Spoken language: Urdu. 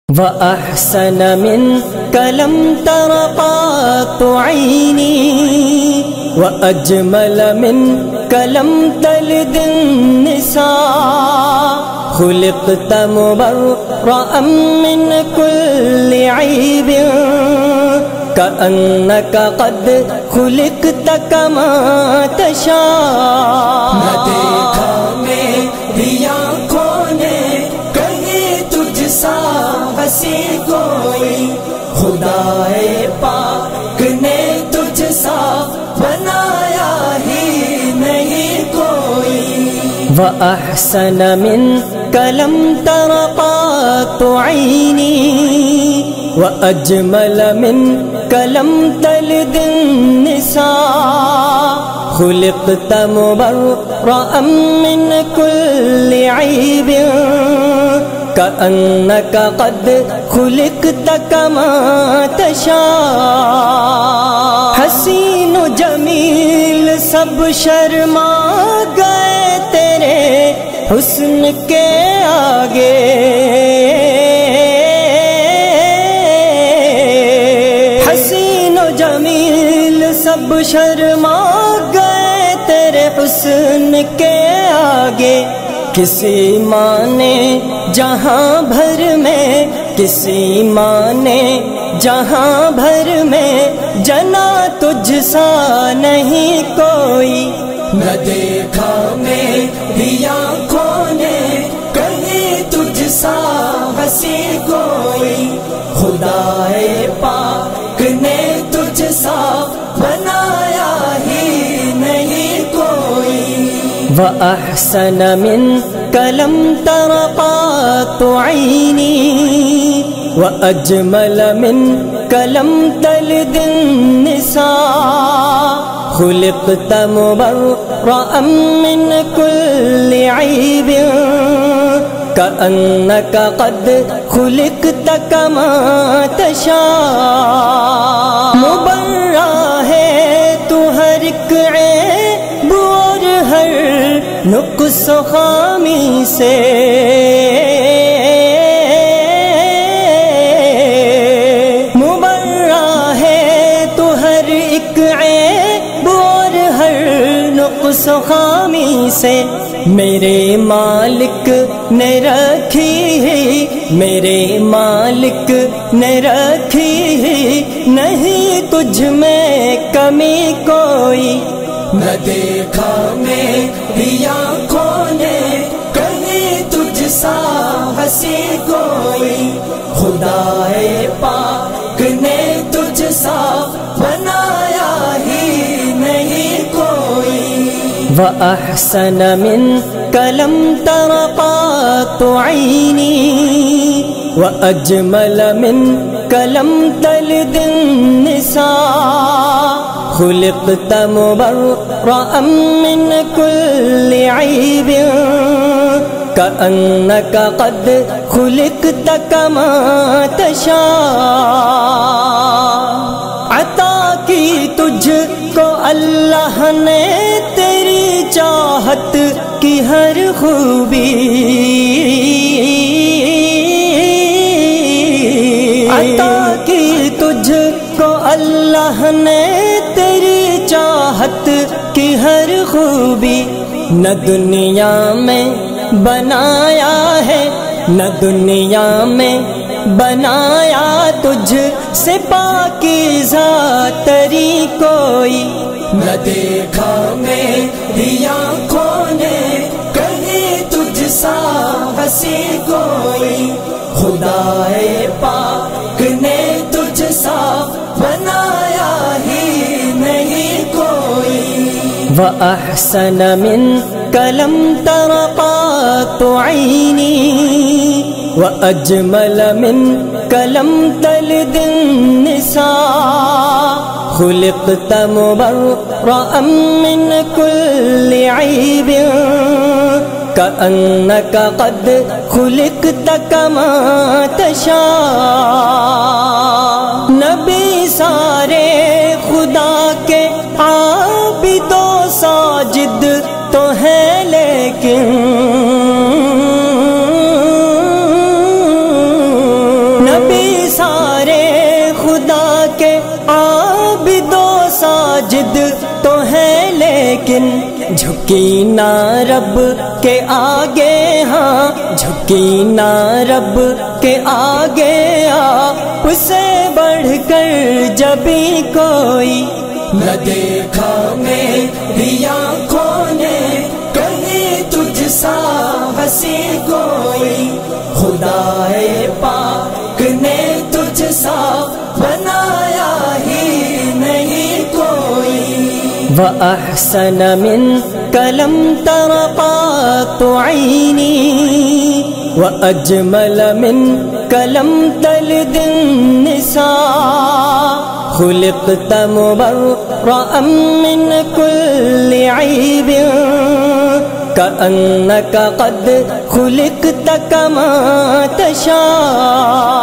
وأحسن منك لم تر قط عيني وأجمل منك لم تلد النساء خلقت مبرأ من كل عيب كأنك قد خلقت كما تشاء نہ دیکھا میری آنکھوں نے کہیں تجھ سا ہنسی کوئی، خدائے پاک نے تجھ سا بنایا ہی نہیں کوئی۔ وأحسن منك لم تر قط عيني وأجمل منك لم تلد النساء خلقت مبرأ من كل عيب كأنك قد خلقت كما تشاء۔ حسین و جمیل سب شرما گئے تیرے حسن کے آگے، حسین و جمیل سب شرما گئے تیرے حسن کے آگے۔ کسی ماں نے جہاں بھر میں، کسی ماں نے جہاں بھر میں جنا تجھ سا نہیں کوئی۔ نہ دیکھا میری آنکھوں نے کہیں تجھ سا ہنسی کوئی، خدائے پاک نے تجھ سا بنایا ہی نہیں کوئی۔ وأحسن منك لم تر قط عيني وأجمل منك لم تلد النساء خلقت مبرأ من كل عيب كأنك قد خلقت كما تشاء۔ مبرأ ہے تو ہر ایک عیب اور ہر نقص و خامی سے، مبرأ ہے تو ہر ایک عیب اور ہر نقص و خامی سے۔ میرے مالک نے رکھی ہے، میرے مالک نے رکھی ہے، نہیں تجھ میں کمی کوئی۔ نہ دیکھا میری آنکھوں نے کہیں تجھ سا ہنسی کوئی، خدائے پاک نے تجھ سا بنایا ہی نہیں کوئی۔ وأحسن منك لم تر قط عيني وأجمل منك لم تلد النساء خلقت مبرأ من كل عيب كأنك قد خلقت كما تشاء۔ عطا کی تجھ کو اللہ نے تیری چاہت کی ہر خوبی، عطا کی تجھ کو اللہ نے تیری چاہت کی ہر خوبی۔ نہ دنیا میں بنایا ہے، نہ دنیا میں بنایا تجھ سے پاکیزہ تری کوئی۔ نہ دیکھا میری آنکھوں نے کہیں تجھ سا ہنسی کوئی، خدائے پاک نے تجھ سا بنایا ہی نہیں کوئی۔ وأحسن منك لم تر قط عيني وأجمل منك لم تلد النساء خلقت مبرأ من كل عيب كأنك قد خلقت كما تشاء۔ نبی سارے خدا کے عابد و ساجد تو ہے لیکن لیکن جھکی نہ رب کے آگے، ہاں جھکی نہ رب کے آگے، آپ سے بڑھ کر جبھی کوئی نہ دیکھا میری آنکھوں نے کہیں تجھ سا ہنسی کوئی، خدا پاک نے تجھ سا بنایا ہی نہیں کوئی۔ وَأَحْسَنَ مِنْكَ لَمْ تَرَ قَطُّ عَيْنِي وَأَجْمَلَ مِنْكَ لَمْ تَلِدِ النِّسَاءُ، خُلِقْتَ مُبَرَّأً مِنْ كُلِّ عَيْبٍ كَأَنَّكَ قَدْ خُلِقْتَ كَمَا تَشَاءُ۔